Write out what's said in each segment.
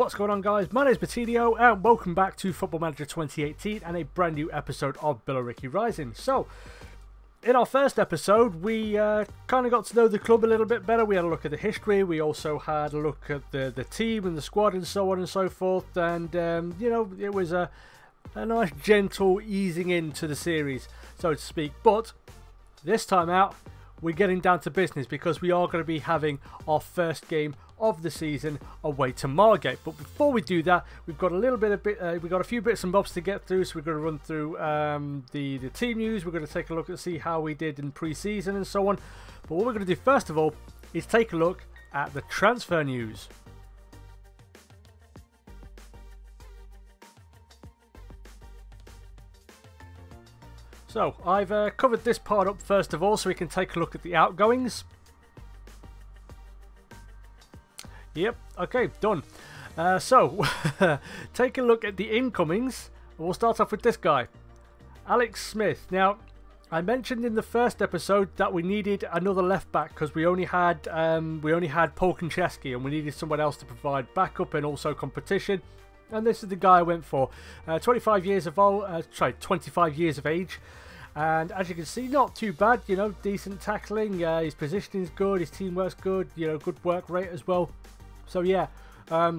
What's going on, guys? My name is Batilio and welcome back to Football Manager 2018 and a brand new episode of Billericay Rising. So, in our first episode, we kind of got to know the club a little bit better. We had a look at the history. We also had a look at the team and the squad and so on and so forth. And, you know, it was a nice, gentle easing into the series, so to speak. But this time out, we're getting down to business because we are going to be having our first game of the season away to Margate. But before we do that, we've got we've got a few bits and bobs to get through. So we're going to run through the team news. We're going to take a look and see how we did in pre-season and so on. But what we're going to do first of all is take a look at the transfer news. So, I've covered this part up first of all so we can take a look at the outgoings. Yep, okay, done. So, take a look at the incomings. We'll start off with this guy, Alex Smith. Now, I mentioned in the first episode that we needed another left back because we only had Paul Konchesky and we needed someone else to provide backup and also competition. And this is the guy I went for. 25 years of age. And as you can see, not too bad, you know, decent tackling, his positioning is good, his teamwork's good, you know, good work rate as well. So yeah, I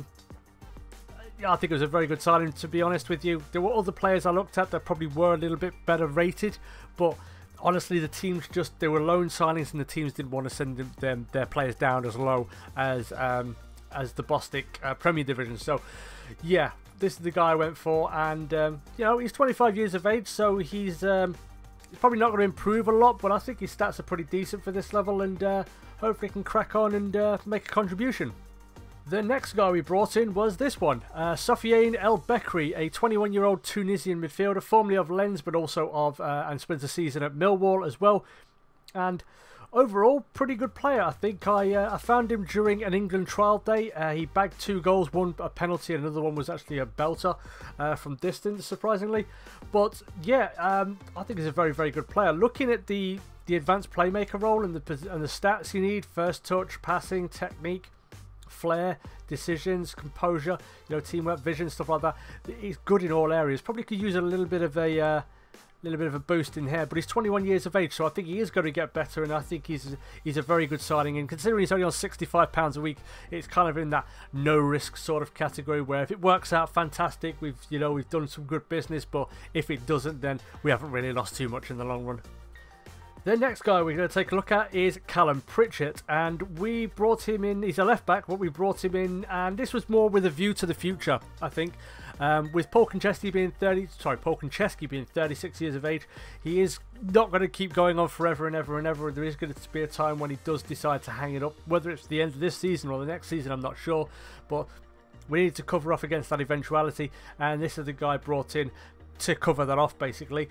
think it was a very good signing, to be honest with you. There were other players I looked at that probably were a little bit better rated, but honestly the teams they were loan signings and the teams didn't want to send their players down as low as the Bostik Premier Division. So yeah, this is the guy I went for, and you know, he's 25 years of age, so he's probably not going to improve a lot, but I think his stats are pretty decent for this level, and hopefully he can crack on and make a contribution. The next guy we brought in was this one, Sofiane El Bekri, a 21-year-old Tunisian midfielder, formerly of Lens, but also of and spent a season at Millwall as well. And overall, pretty good player. I think I found him during an England trial day. He bagged 2 goals, one a penalty, and another one was actually a belter from distance, surprisingly. But yeah, I think he's a very, very good player. Looking at the advanced playmaker role and the stats you need: first touch, passing, technique, flair, decisions, composure, you know, teamwork, vision, stuff like that. He's good in all areas. Probably could use a little bit of a boost in here, but he's 21 years of age, so I think he is going to get better, and I think he's a very good signing. And considering he's only on £65 a week, it's kind of in that no risk sort of category where if it works out, fantastic, we've done some good business, but if it doesn't, then we haven't really lost too much in the long run. The next guy we're going to take a look at is Callum Pritchett, and we brought him in. He's a left back, but we brought him in, and this was more with a view to the future, I think. With Paul Konchesky being 36 years of age, he is not going to keep going on forever and ever and ever. There is going to be a time when he does decide to hang it up, whether it's the end of this season or the next season, I'm not sure, but we need to cover off against that eventuality, and this is the guy brought in to cover that off, basically.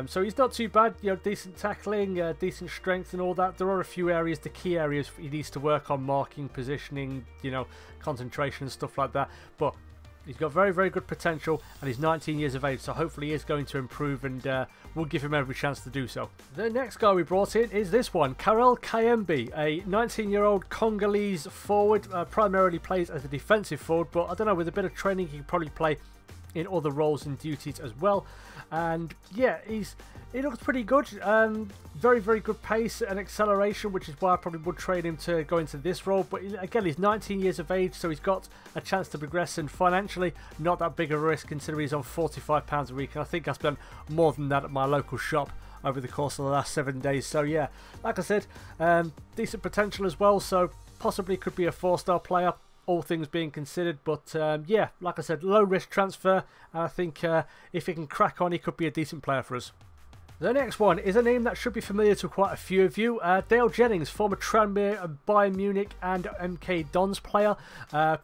So he's not too bad, you know, decent tackling, decent strength and all that. There are a few areas, the key areas he needs to work on: marking, positioning, you know, concentration and stuff like that, but he's got very, very good potential, and he's 19 years of age, so hopefully he is going to improve, and we'll give him every chance to do so. The next guy we brought in is this one, Karel Kayembe, a 19-year-old Congolese forward, primarily plays as a defensive forward, but I don't know, with a bit of training he can probably play in other roles and duties as well. And yeah, he looks pretty good. Very, very good pace and acceleration, which is why I probably would trade him to go into this role. But again, he's 19 years of age, so he's got a chance to progress, and financially not that big a risk considering he's on £45 a week, and I think I spent more than that at my local shop over the course of the last 7 days. So yeah, like I said, decent potential as well, so possibly could be a 4-star player, all things being considered. But yeah, like I said, low risk transfer, and I think if he can crack on, he could be a decent player for us. The next one is a name that should be familiar to quite a few of you. Dale Jennings, former Tranmere, Bayern Munich and MK Dons player,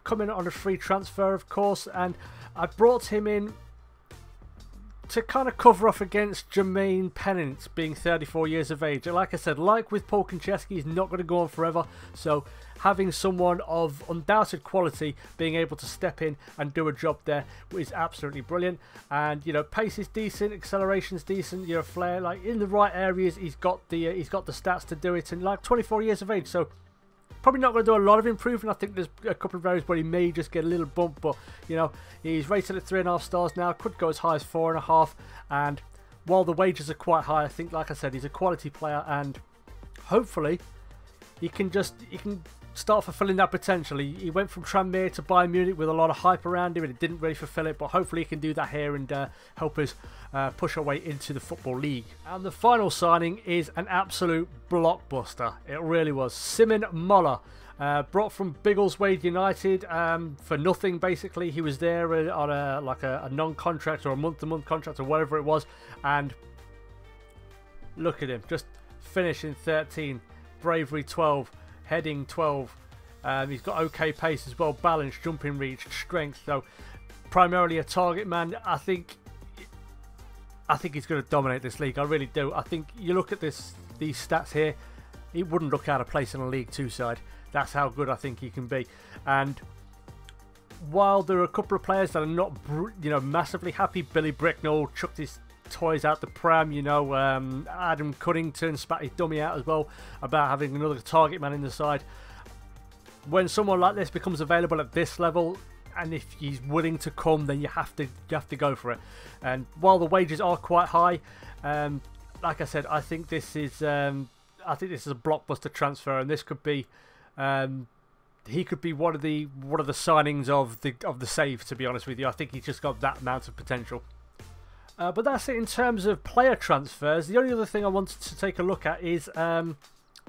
coming on a free transfer, of course, and I brought him in to kind of cover off against Jermaine Pennant being 34 years of age. And like I said, like with Paul Konchesky, he's not going to go on forever, so having someone of undoubted quality being able to step in and do a job there is absolutely brilliant. And you know, pace is decent, acceleration's decent, you know, flair, like in the right areas, he's got the stats to do it, and like 24 years of age, so Probably not going to do a lot of improvement. I think there's a couple of areas where he may just get a little bump, but you know, he's rated at 3.5 stars now. Could go as high as 4.5. And while the wages are quite high, I think, like I said, he's a quality player, and hopefully he can start fulfilling that potential. He went from Tranmere to Bayern Munich with a lot of hype around him, and it didn't really fulfill it, but hopefully he can do that here and help us push our way into the Football League. And the final signing is an absolute blockbuster. It really was. Simon Moller, brought from Biggleswade United for nothing, basically. He was there on a non-contract or a month-to-month contract or whatever it was, and look at him, just finishing 13, bravery 12, heading 12. He's got okay pace as well, balance, jumping reach, strength. So primarily a target man. I think he's going to dominate this league. I really do. I think you look at these stats here, he wouldn't look out of place in a League 2 side. That's how good I think he can be. And while there are a couple of players that are not, massively happy, Billy Bricknell chucked his toys out the pram, Adam Cunnington spat his dummy out as well about having another target man in the side. When someone like this becomes available at this level, and if he's willing to come, then you have to go for it. And while the wages are quite high, like I said, I think this is a blockbuster transfer, and this could be he could be one of the signings of the save, to be honest with you. I think he's just got that amount of potential. But that's it in terms of player transfers. The only other thing I wanted to take a look at is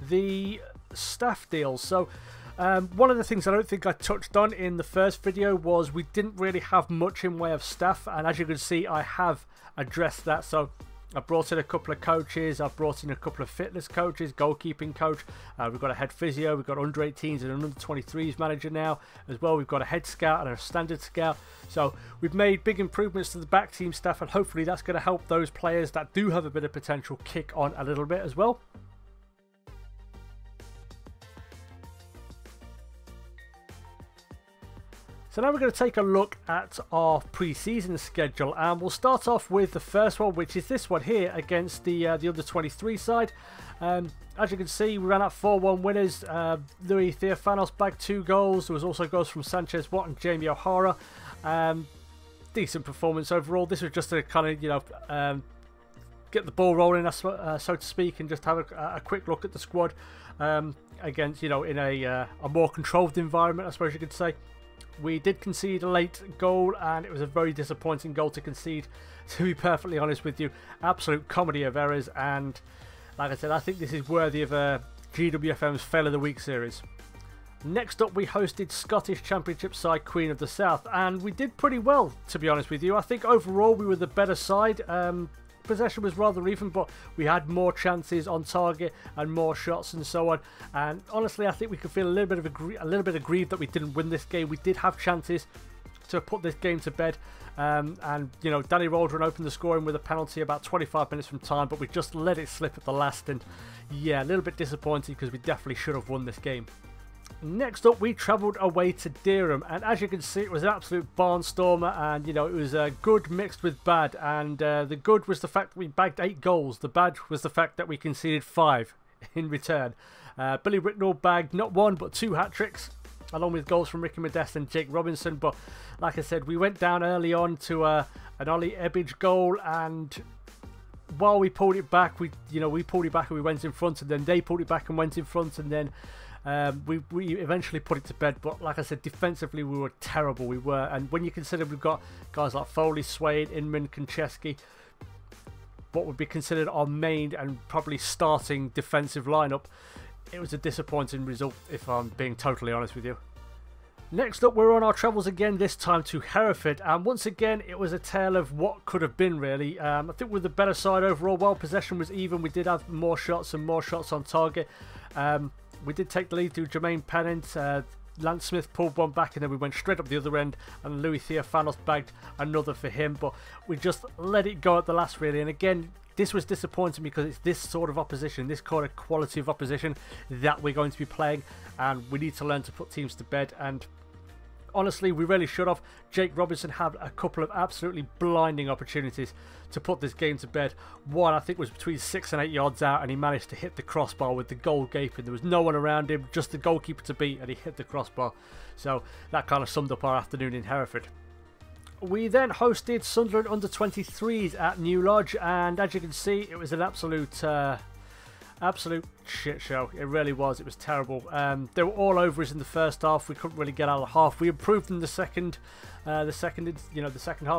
the staff deals. So one of the things I don't think I touched on in the first video was we didn't really have much in way of staff, and as you can see, I have addressed that. So I brought in a couple of coaches, I've brought in a couple of fitness coaches, goalkeeping coach, we've got a head physio, we've got under 18s and an under 23s manager now as well. We've got a head scout and a standard scout. So we've made big improvements to the back team staff, and hopefully that's going to help those players that do have a bit of potential kick on a little bit as well. So now we're going to take a look at our pre-season schedule, and we'll start off with the first one, which is this one here against the under 23 side. As you can see, we ran out 4-1 winners. Louis Theophanos bagged 2 goals. There was also goals from Sanchez Watt and Jamie O'Hara. Decent performance overall. This was just to kind of get the ball rolling, so to speak, and just have a quick look at the squad against in a more controlled environment, I suppose you could say. We did concede a late goal, and it was a very disappointing goal to concede, to be perfectly honest with you. Absolute comedy of errors, and like I said, I think this is worthy of GWFM's Fail of the Week series. Next up, we hosted Scottish Championship side Queen of the South, and we did pretty well, to be honest with you. I think overall we were the better side. Possession was rather even, but we had more chances on target and more shots and so on. And honestly, I think we could feel a little bit aggrieved that we didn't win this game. We did have chances to put this game to bed, and Danny Waldron opened the scoring with a penalty about 25 minutes from time, but we just let it slip at the last. And yeah, a little bit disappointing because we definitely should have won this game. Next up, we travelled away to Dereham, and as you can see, it was an absolute barnstormer, and it was good mixed with bad. And the good was the fact that we bagged 8 goals. The bad was the fact that we conceded 5 in return. Billy Bricknell bagged not 1 but 2 hat-tricks, along with goals from Ricky Modeste and Jake Robinson. But like I said, we went down early on to an Ollie Ebbage goal, and while we pulled it back, we pulled it back and we went in front, and then they pulled it back and went in front, and then we eventually put it to bed. But like I said, defensively we were terrible. We were, and when you consider we've got guys like Foley, Swain, Inman, Konchesky, what would be considered our main and probably starting defensive lineup, it was a disappointing result, if I'm being totally honest with you. Next up, we're on our travels again, this time to Hereford, and once again it was a tale of what could have been, really. I think we're the better side overall. While possession was even, we did have more shots and more shots on target. We did take the lead through Jermaine Pennant. Lance Smith pulled one back, and then we went straight up the other end, and Louis Theophanos bagged another for him, but we just let it go at the last, really. And again, this was disappointing because it's this sort of opposition, this kind of quality of opposition that we're going to be playing, and we need to learn to put teams to bed. And Honestly, we really should have. Jake Robinson had a couple of absolutely blinding opportunities to put this game to bed. One, I think, was between 6 and 8 yards out, and he managed to hit the crossbar with the goal gaping. There was no one around him, just the goalkeeper to beat, and he hit the crossbar. So that kind of summed up our afternoon in Hereford. We then hosted Sunderland under-23s at New Lodge, and as you can see, it was an absolute shit show. It really was. It was terrible. They were all over us in the first half. We couldn't really get out of the half. We improved in the second half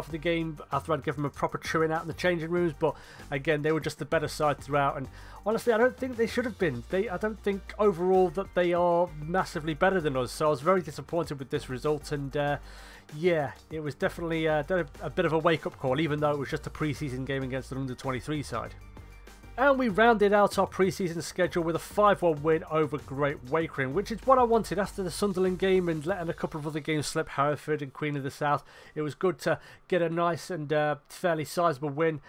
of the game after I'd given them a proper chewing out in the changing rooms. But again, they were just the better side throughout. And honestly, I don't think they should have been. I don't think overall that they are massively better than us. So I was very disappointed with this result. And yeah, it was definitely a bit of a wake-up call, even though it was just a pre-season game against an under-23 side. And we rounded out our pre-season schedule with a 5-1 win over Great Wakering, which is what I wanted after the Sunderland game and letting a couple of other games slip, Hereford and Queen of the South. It was good to get a nice and fairly sizable win.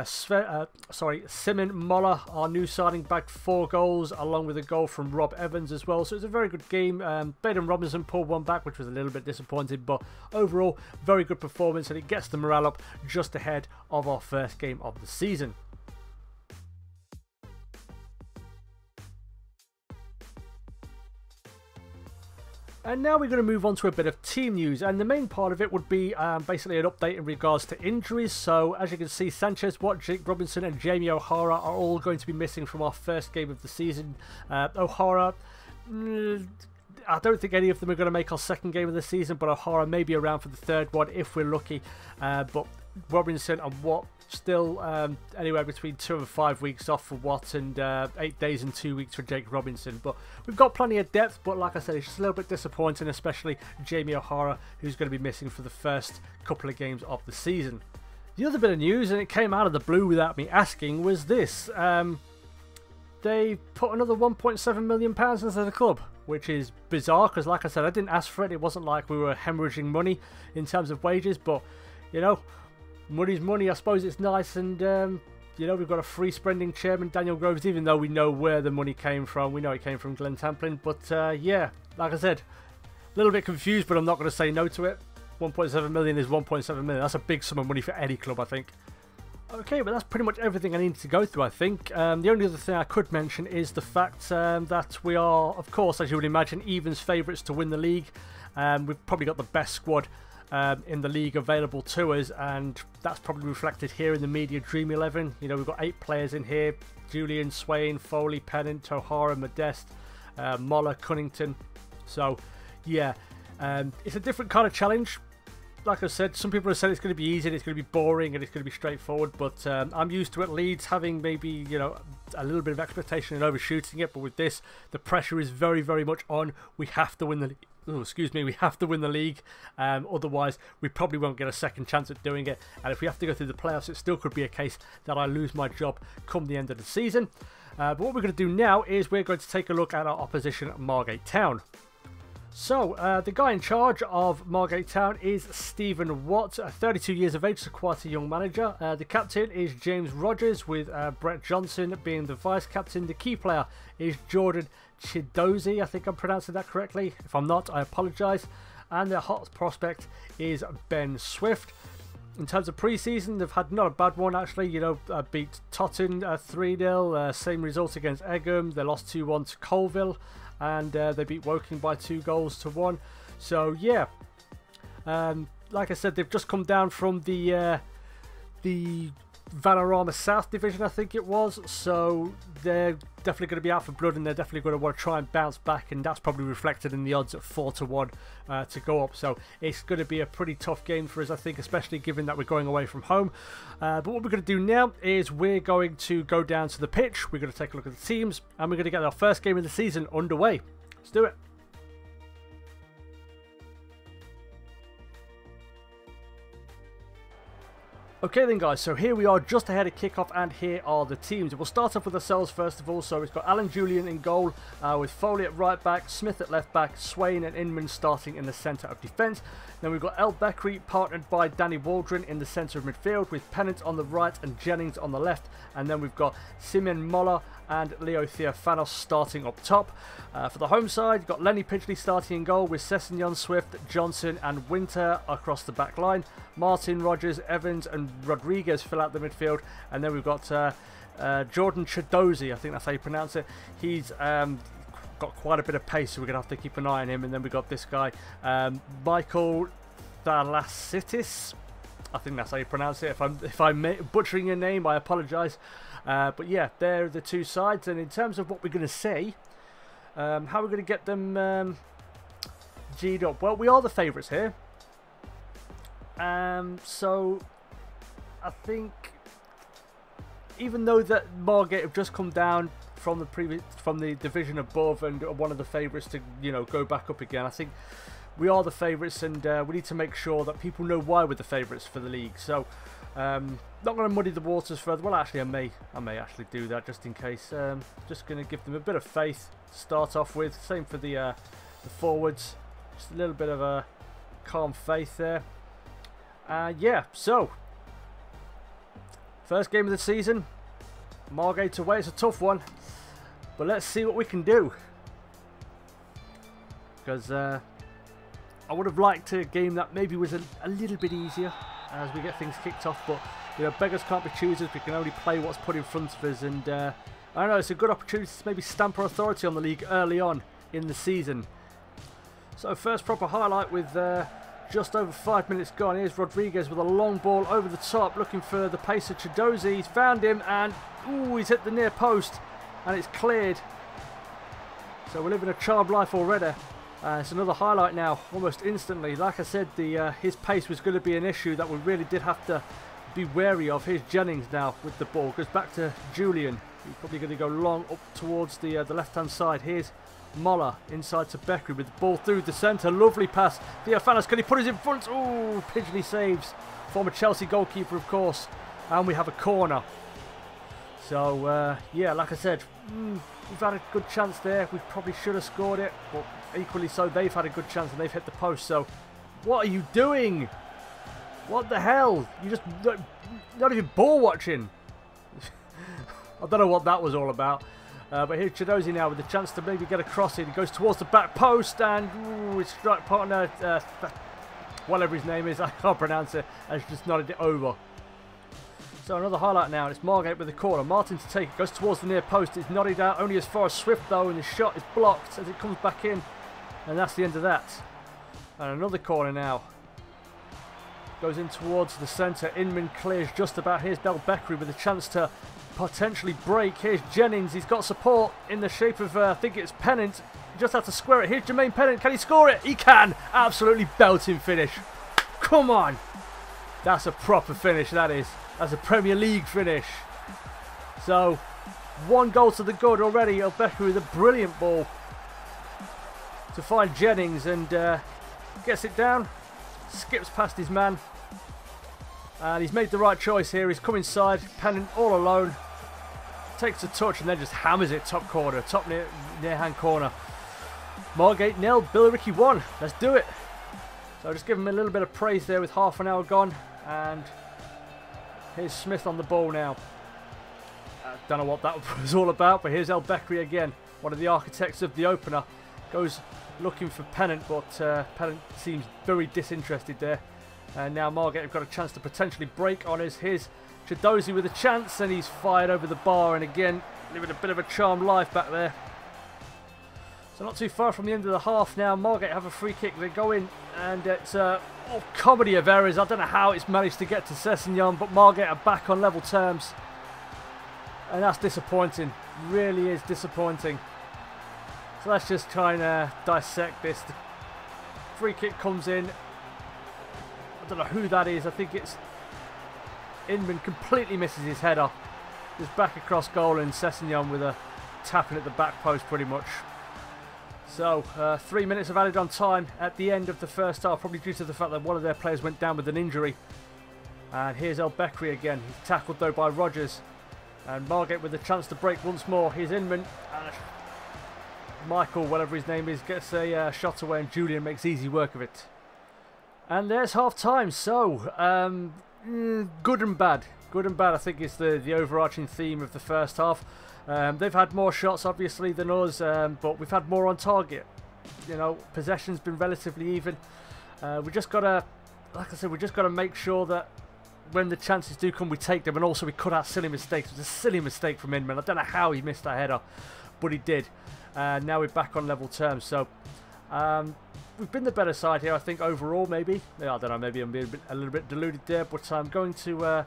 Simon Moller, our new signing, bagged 4 goals, along with a goal from Rob Evans as well. So it was a very good game. Baden Robinson pulled one back, which was a little bit disappointing, but overall, very good performance, and it gets the morale up just ahead of our first game of the season. And now we're going to move on to a bit of team news, and the main part of it would be basically an update in regards to injuries. So as you can see, Sanchez, Watt, Jake Robinson and Jamie O'Hara are all going to be missing from our first game of the season. O'Hara, I don't think any of them are going to make our second game of the season, but O'Hara may be around for the third one if we're lucky. But Robinson and Watt still anywhere between 2 and 5 weeks off for Watt, and 8 days and 2 weeks for Jake Robinson. But we've got plenty of depth, but like I said, it's just a little bit disappointing, especially Jamie O'Hara, who's going to be missing for the first couple of games of the season. The other bit of news, and it came out of the blue without me asking, was this. They put another £1.7 million into the club, which is bizarre because, like I said, I didn't ask for it. It wasn't like we were hemorrhaging money in terms of wages, but, you know, money's money. I suppose it's nice, and you know, we've got a free spending chairman, Daniel Groves, even though we know where the money came from. We know it came from Glen Tamplin, but yeah, like I said, a little bit confused, but I'm not going to say no to it. 1.7 million is 1.7 million. That's a big sum of money for any club, I think. Okay, but that's pretty much everything I needed to go through, I think. The only other thing I could mention is the fact that we are, of course, as you would imagine, evens favourites to win the league. We've probably got the best squad in the league available to us, and that's probably reflected here in the media Dream 11. You know, we've got 8 players in here: Julian, Swain, Foley, Pennant, O'Hara, Modeste, Moller, Cunnington. So yeah, it's a different kind of challenge. Like I said, some people have said it's going to be easy and it's going to be boring and it's going to be straightforward, but I'm used to at Leeds having maybe, you know, a little bit of expectation and overshooting it, but with this, the pressure is very, very much on. We have to win the league. Oh, excuse me, we have to win the league, otherwise we probably won't get a second chance at doing it, and if we have to go through the playoffs, it still could be a case that I lose my job come the end of the season. But what we're going to do now is we're going to take a look at our opposition, Margate Town. So, the guy in charge of Margate Town is Stephen Watt, 32 years of age, so quite a young manager. The captain is James Rogers, with Brett Johnson being the vice-captain. The key player is Jordan Chidozie, I think I'm pronouncing that correctly. If I'm not, I apologise. And their hot prospect is Ben Swift. In terms of pre-season, they've had not a bad one, actually. You know, beat Totton 3-0, same result against Egham. They lost 2-1 to Colville, and they beat Woking by 2-1. So yeah, like I said, they've just come down from the Vanarama South Division, I think it was. So they're definitely going to be out for blood, and they're definitely going to want to try and bounce back, and that's probably reflected in the odds at 4-1 to go up. So it's going to be a pretty tough game for us, I think, especially given that we're going away from home. But what we're going to do now is we're going to go down to the pitch. We're going to take a look at the teams, and we're going to get our first game of the season underway. Let's do it. Okay then guys, so here we are just ahead of kickoff, and here are the teams. We'll start off with ourselves first of all. So we've got Alan Julian in goal, with Foley at right back, Smith at left back, Swain and Inman starting in the centre of defence. Then we've got El Beckery partnered by Danny Waldron in the centre of midfield, with Pennant on the right and Jennings on the left. And then we've got Simon Moller and Leo Theophanos starting up top. For the home side, you've got Lenny Pidgley starting in goal with Sessegnon, Swift, Johnson and Winter across the back line. Martin, Rogers, Evans and Rodriguez fill out the midfield. And then we've got Jordan Chidozie, I think that's how you pronounce it. He's got quite a bit of pace, so we're going to have to keep an eye on him. And then we've got this guy, Michael Thalasitis. I think that's how you pronounce it. If I'm butchering your name, I apologise. But yeah, they're the two sides. And in terms of what we're going to say, how we're going to get them G'd up. Well, we are the favourites here. So I think, even though that Margate have just come down from the division above and are one of the favourites to, you know, go back up again, I think we are the favourites, and we need to make sure that people know why we're the favourites for the league. So, not going to muddy the waters further. Well, actually, I may actually do that just in case. Just going to give them a bit of faith to start off with. Same for the forwards. Just a little bit of a calm faith there. Yeah. So, first game of the season, Margate away. It's a tough one, but let's see what we can do. Because I would have liked a game that maybe was a little bit easier as we get things kicked off, but you know, beggars can't be choosers. We can only play what's put in front of us, and I don't know, it's a good opportunity to maybe stamp our authority on the league early on in the season. So first proper highlight with just over 5 minutes gone. Here's Rodriguez with a long ball over the top, looking for the pace of Chidozie. He's found him, and ooh, he's hit the near post, and it's cleared. So we're living a charmed life already. It's another highlight now, almost instantly. Like I said, his pace was going to be an issue that we really did have to be wary of. Here's Jennings now with the ball. Goes back to Julian. He's probably going to go long up towards the left-hand side. Here's Moller inside to Beckery with the ball through the centre. Lovely pass. Theophanos, can he put us in front? Oh, Pidgley saves. Former Chelsea goalkeeper, of course. And we have a corner. So, yeah, like I said, we've had a good chance there. We probably should have scored it, but equally so, they've had a good chance and they've hit the post. So, what are you doing? What the hell? You just not even ball watching. I don't know what that was all about. But here's Chidozie now with the chance to maybe get a cross in. He goes towards the back post, and ooh, his strike partner, whatever his name is, I can't pronounce it, has just nodded it over. So another highlight now, and it's Margate with the corner. Martin to take it, goes towards the near post. It's nodded out only as far as Swift though, and the shot is blocked as it comes back in. And that's the end of that. And another corner now. Goes in towards the centre. Inman clears just about. Here's Del Beckery with a chance to potentially break. Here's Jennings. He's got support in the shape of, I think it's Pennant. He just had to square it. Here's Jermaine Pennant. Can he score it? He can. Absolutely belting finish. Come on. That's a proper finish, that is. That's a Premier League finish. So, 1 goal to the good already. Del Beckery with a brilliant ball to find Jennings, and gets it down, skips past his man, and he's made the right choice here. He's come inside, Pennant all alone, takes a touch and then just hammers it top corner, top near hand corner. Margate 0, Billericay 1. Let's do it. So just give him a little bit of praise there with half an hour gone, and here's Smith on the ball now. Don't know what that was all about, but here's Del Beckery again, one of the architects of the opener. Goes looking for Pennant, but Pennant seems very disinterested there. And now Margate have got a chance to potentially break on us. Here's Chidozie with a chance, and he's fired over the bar, and again living a bit of a charmed life back there. So not too far from the end of the half now. Margate have a free kick. They go in, and it's a comedy of errors. I don't know how it's managed to get to Sessegnon, but Margate are back on level terms, and that's disappointing. Really is disappointing. So let's just try and dissect this. The free kick comes in. I don't know who that is. I think it's Inman. Completely misses his header. Just back across goal, and Sessegnon with a tapping at the back post pretty much. So 3 minutes of added on time at the end of the first half, probably due to the fact that one of their players went down with an injury. And here's Del Beckery again. He's tackled though by Rogers. And Margate with a chance to break once more. Here's Inman. Michael, whatever his name is, gets a shot away, and Julian makes easy work of it. And there's half time. So, good and bad. Good and bad, I think, is the overarching theme of the first half. They've had more shots, obviously, than us, but we've had more on target. You know, possession's been relatively even. We just got to, like I said, we just got to make sure that when the chances do come, we take them, and also we cut out silly mistakes. It was a silly mistake from Inman. I don't know how he missed that header, but he did. Now we're back on level terms, so we've been the better side here, I think, overall, maybe. Yeah, I don't know, maybe I'm being a little bit deluded there, but I'm going to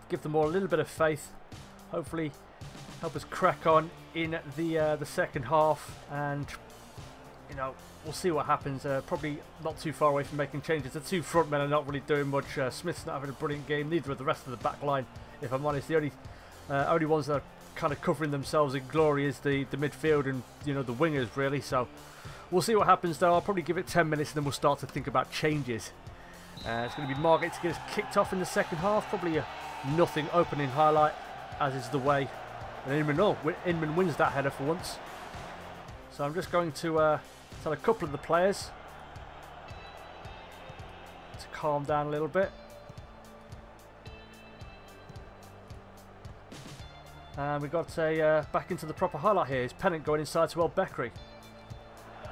give them all a little bit of faith. Hopefully help us crack on in the second half, and you know, we'll see what happens. Probably not too far away from making changes. The two front men are not really doing much. Smith's not having a brilliant game, neither are the rest of the back line, if I'm honest. The only ones that are kind of covering themselves in glory is the midfield and, you know, the wingers, really. So we'll see what happens, though. I'll probably give it 10 minutes and then we'll start to think about changes. It's going to be Margate to get us kicked off in the second half. Probably a nothing opening highlight, as is the way. And Inman wins that header for once. So I'm just going to tell a couple of the players to calm down a little bit. And we got a back into the proper highlight here. Is Pennant going inside to Billericay.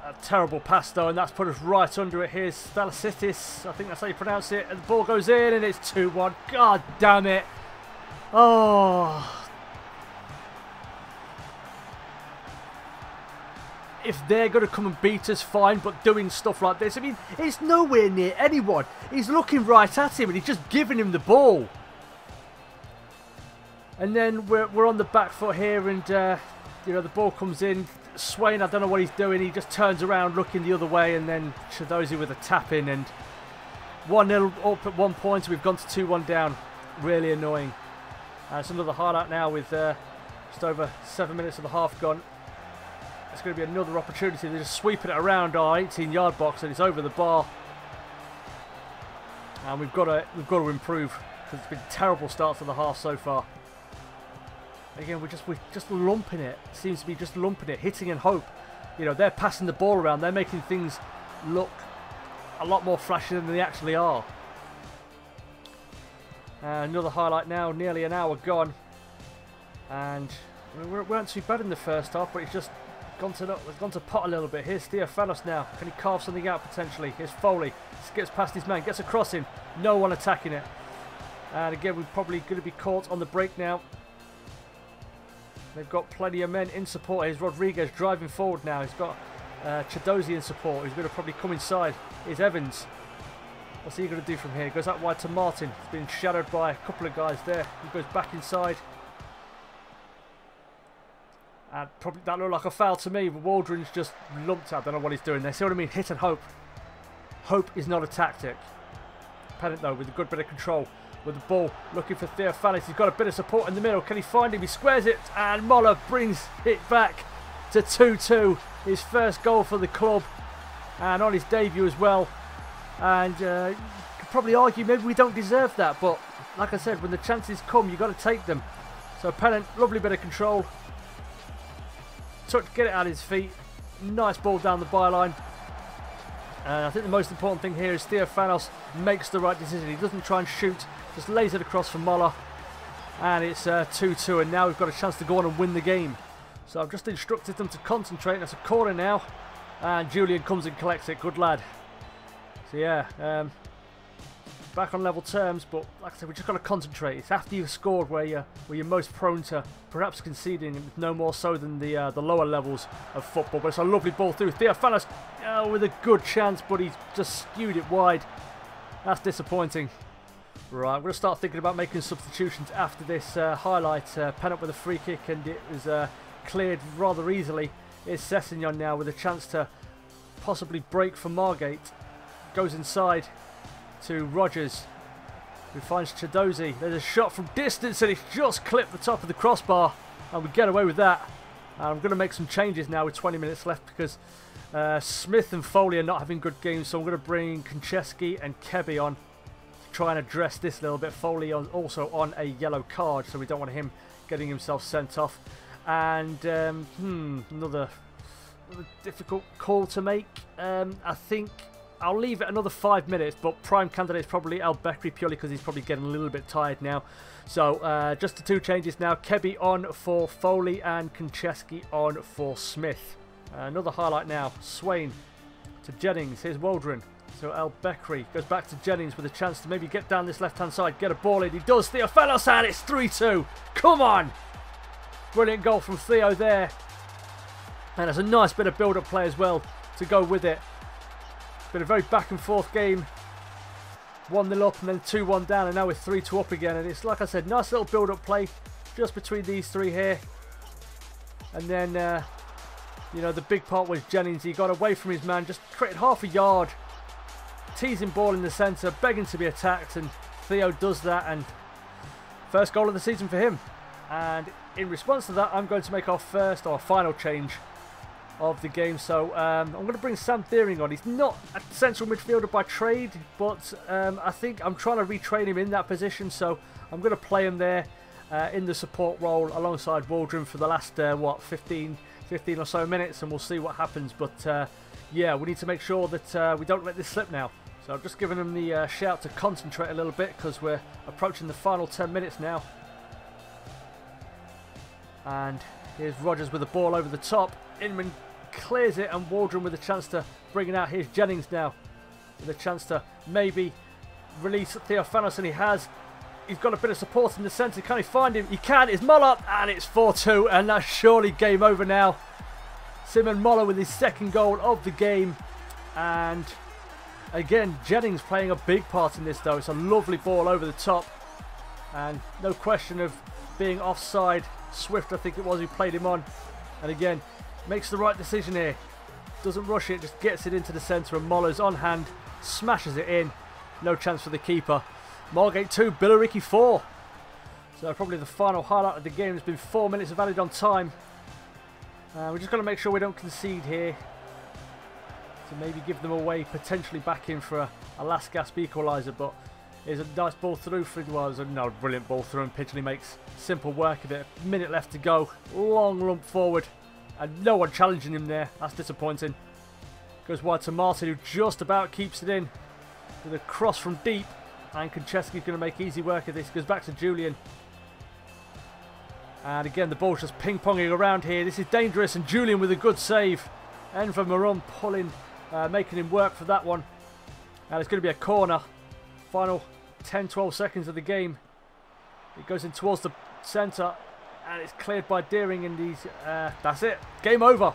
A terrible pass, though, and that's put us right under it. Here's Thalasitis, I think that's how you pronounce it, and the ball goes in, and it's 2-1. God damn it! Oh. If they're going to come and beat us, fine, but doing stuff like this, I mean, it's nowhere near anyone. He's looking right at him, and he's just giving him the ball. And then we're on the back foot here, and you know, the ball comes in. Swain, I don't know what he's doing. He just turns around looking the other way, and then Chidozie with a tap in, and 1-0 up at 1 point. We've gone to 2-1 down. Really annoying. It's another highlight now with just over 7 minutes of the half gone. It's going to be another opportunity. They're just sweeping it around our 18-yard box, and it's over the bar. And we've got to improve, because it's been terrible starts to the half so far. Again, we're just lumping it. Seems to be just lumping it, hitting and hope. You know, they're passing the ball around. They're making things look a lot more flashy than they actually are. Another highlight now, nearly an hour gone. And we weren't too bad in the first half, but it's just gone to pot a little bit. Here's Theophanos now. Can he carve something out potentially? Here's Foley. Gets past his man, gets a cross in. No one attacking it. And again, we're probably going to be caught on the break now. They've got plenty of men in support. Here's Rodriguez driving forward now. He's got Chidozie in support. He's going to probably come inside. Here's Evans. What's he going to do from here? He goes out wide to Martin. He's been shadowed by a couple of guys there. He goes back inside. And probably that looked like a foul to me, but Waldron's just lumped out. I don't know what he's doing there. See what I mean? Hit and hope. Hope is not a tactic. Pennant, though, with a good bit of control. With the ball, looking for Theophanis. He's got a bit of support in the middle. Can he find him? He squares it, and Moller brings it back to 2-2. His first goal for the club, and on his debut as well. And you could probably argue maybe we don't deserve that, but like I said, when the chances come, you've got to take them. So Pennant, lovely bit of control. Touch, get it out of his feet. Nice ball down the byline. And I think the most important thing here is Theophanos makes the right decision. He doesn't try and shoot, just lays it across for Moller. And it's 2-2, and now we've got a chance to go on and win the game. So I've just instructed them to concentrate. That's a corner now. And Julian comes and collects it. Good lad. So yeah, back on level terms, but like I said, we just got to concentrate. It's after you've scored where you're most prone to perhaps conceding, no more so than the lower levels of football. But it's a lovely ball through. Theophanos with a good chance, but he's just skewed it wide. That's disappointing. Right, we're going to start thinking about making substitutions after this highlight. Pennant with a free kick, and it was cleared rather easily. It's Sessignon now with a chance to possibly break for Margate. Goes inside to Rogers, who finds Chidozie. There's a shot from distance, and it's just clipped the top of the crossbar, and we get away with that. And I'm going to make some changes now with 20 minutes left, because Smith and Foley are not having good games, so I'm going to bring Konchesky and Kebby on to try and address this a little bit. Foley also on a yellow card, so we don't want him getting himself sent off. And another difficult call to make. I think I'll leave it another 5 minutes, but prime candidate is probably Beckery purely because he's probably getting a little bit tired now. So just the 2 changes now. Kebby on for Foley and Konchesky on for Smith. Another highlight now. Swain to Jennings. Here's Waldron. So Beckery goes back to Jennings with a chance to maybe get down this left-hand side, get a ball in. He does. Theophilos, and it's 3-2. Come on! Brilliant goal from Theo there. And there's a nice bit of build-up play as well to go with it. Been a very back-and-forth game. 1-0 up and then 2-1 down, and now we're 3-2 up again. And it's, like I said, nice little build-up play just between these 3 here. And then, you know, the big part was Jennings. He got away from his man, just created half a yard. Teasing ball in the centre, begging to be attacked, and Theo does that, and first goal of the season for him. And in response to that, I'm going to make our first or final change of the game. So I'm going to bring Sam Deering on. He's not a central midfielder by trade, but I think I'm trying to retrain him in that position, so I'm going to play him there in the support role alongside Waldron for the last, what, 15 or so minutes, and we'll see what happens. But yeah, we need to make sure that we don't let this slip now. So I've just given him the shout to concentrate a little bit because we're approaching the final 10 minutes now. And here's Rogers with the ball over the top. Inman clears it, and Waldron with a chance to bring it out. Here's Jennings now with a chance to maybe release Theophilos, and he has. He's got a bit of support in the centre. Can he find him? He can. It's Moller, and it's 4-2, and that's surely game over now. Simon Moller with his 2nd goal of the game. And again, Jennings playing a big part in this though. It's a lovely ball over the top. And no question of being offside. Swift, I think it was, who played him on. And again, makes the right decision here. Doesn't rush it, just gets it into the centre, and Moller's on hand. Smashes it in. No chance for the keeper. Margate 2, Billericay 4. So probably the final highlight of the game. There's been 4 minutes of added on time. We're just going to make sure we don't concede here. To maybe give them away, potentially back in for a last gasp equaliser. But it's a nice ball through for no, brilliant ball through, and Pidgley makes simple work of it. A minute left to go. Long lump forward. And no one challenging him there. That's disappointing. Goes wide to Martin, who just about keeps it in. With a cross from deep. And Konchesky's going to make easy work of this. Goes back to Julian. And again, the ball's just ping-ponging around here. This is dangerous, and Julian with a good save. Enver Maron pulling, making him work for that one. And it's going to be a corner. Final 10-12 seconds of the game. It goes in towards the centre, and it's cleared by Deering, and he's, that's it. Game over.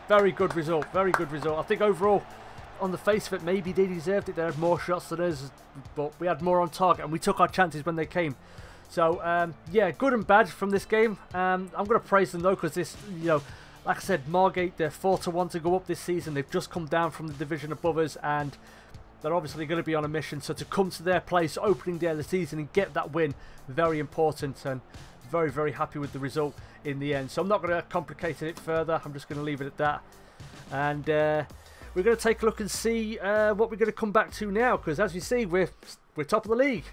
Very good result, very good result. I think overall, on the face of it, maybe they deserved it. They had more shots than us, but we had more on target, and we took our chances when they came. So, yeah, good and bad from this game. I'm going to praise them, though, because this, you know, like I said, Margate, they're 4-1 to go up this season. They've just come down from the division above us, and they're obviously going to be on a mission. So to come to their place, opening day of the season, and get that win, very important, and very, very happy with the result in the end. So I'm not going to complicate it further. I'm just going to leave it at that. And we're going to take a look and see what we're going to come back to now, because as you see, we're top of the league.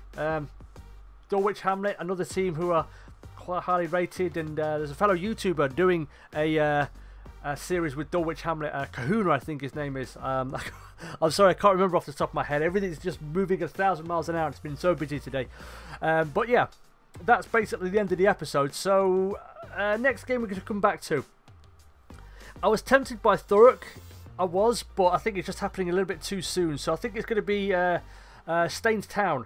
Dulwich Hamlet, another team who are quite highly rated, and there's a fellow YouTuber doing a series with Dulwich Hamlet, Kahuna I think his name is. I'm sorry, I can't remember off the top of my head. Everything's just moving 1,000 miles an hour. It's been so busy today. But yeah, that's basically the end of the episode. So next game we're going to come back to. I was tempted by Thurrock, but I think it's just happening a little bit too soon. So I think it's going to be Staines Town.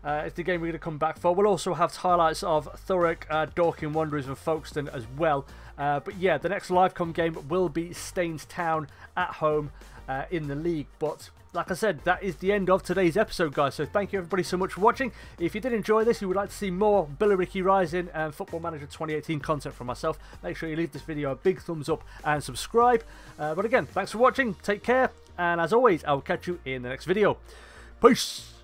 It's the game we're going to come back for. We'll also have highlights of Thurrock, Dorking Wanderers and Folkestone as well. But yeah, the next livecom game will be Staines Town at home in the league. But like I said, that is the end of today's episode, guys. So thank you everybody so much for watching. If you did enjoy this, you would like to see more Billericay Rising and Football Manager 2018 content from myself, make sure you leave this video a big thumbs up and subscribe. But again, thanks for watching. Take care. And as always, I will catch you in the next video. Peace.